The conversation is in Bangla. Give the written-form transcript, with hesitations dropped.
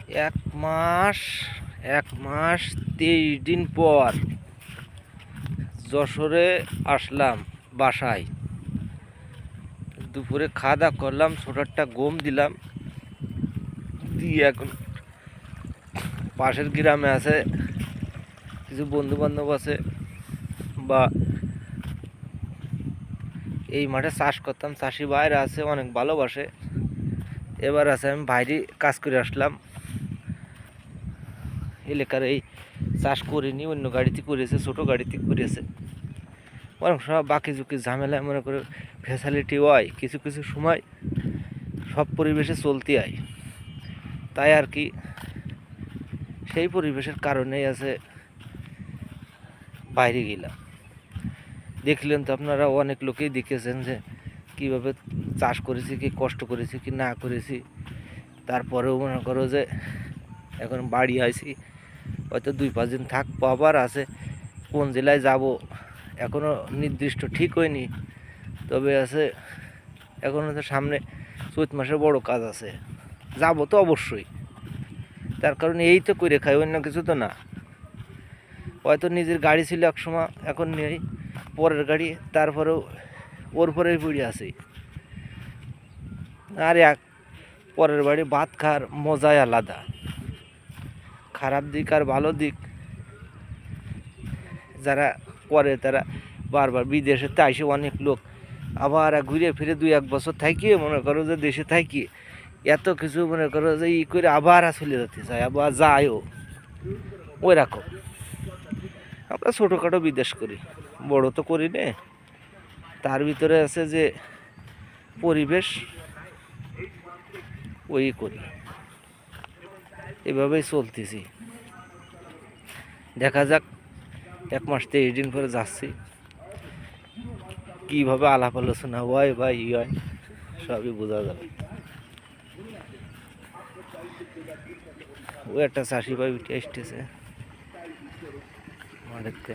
এক মাস 23 দিন পর যশোরে আসলাম বাসায়। দুপুরে খাওয়া দাওয়া করলাম, ছোট একটা গম দিলাম, দিয়ে এখন পাশের গ্রামে আছে কিছু বন্ধু বান্ধব আছে, বা এই মাঠে চাষ করতাম, চাষি বাইরে আছে, অনেক ভালোবাসে। এবার আছে আমি বাইরে কাজ করে আসলাম। এলাকার এই চাষ করিনি, অন্য গাড়িতে করেছে, ছোট গাড়িতে করেছে। অনেক সময় বাকি ঝুঁকি ঝামেলায় মনে করে ফ্যাসিলিটি হয়, কিছু কিছু সময় সব পরিবেশে চলতে হয়, তাই আর কি। সেই পরিবেশের কারণেই আছে বাইরে গেলাম। দেখলেন তো আপনারা, অনেক লোকেই দেখেছেন যে কীভাবে চাষ করেছি, কি কষ্ট করেছি, কি না করেছি। তারপরেও মনে করো যে এখন বাড়ি আইছি, হয়তো 2-5 দিন থাকবো, আবার আছে কোন জেলায় যাব এখনও নির্দিষ্ট ঠিক হয়নি। তবে আছে এখনও তো সামনে চৈত মাসে বড় কাজ আছে, যাব তো অবশ্যই। তার কারণে এই তো করে খাই, অন্য কিছু তো না। হয়তো নিজের গাড়ি ছিল এক সময়, এখন নেই, পরের গাড়ি, তারপরেও ওর পরেই পড়ে আছি। আর এক পরের বাড়ি ভাত খাওয়ার মজাই আলাদা। খারাপ দিক আর ভালো দিক যারা করে তারা বারবার বিদেশে আইসে অনেক লোক আবার ঘুরে ফিরে 2-1 বছর থাকিয়ে মনে করো যে দেশে থাকি এত কিছু মনে করো যে ই করে আবার চলে যেতে চায়, আবার যায়ও ওই রকম। আমরা ছোটোখাটো বিদেশ করি, বড় তো করি নে। তার ভিতরে আছে যে পরিবেশ, ওই করি, এভাবেই চলতেছি। দেখা যাক 1 মাস 23 দিন পরে যাচ্ছি, কীভাবে আলাপ আলোচনা হয় বা ই হয় সবই বোঝা যাবে। ও একটা চাষি ভাই উঠে আসতেছে মাঠেতে।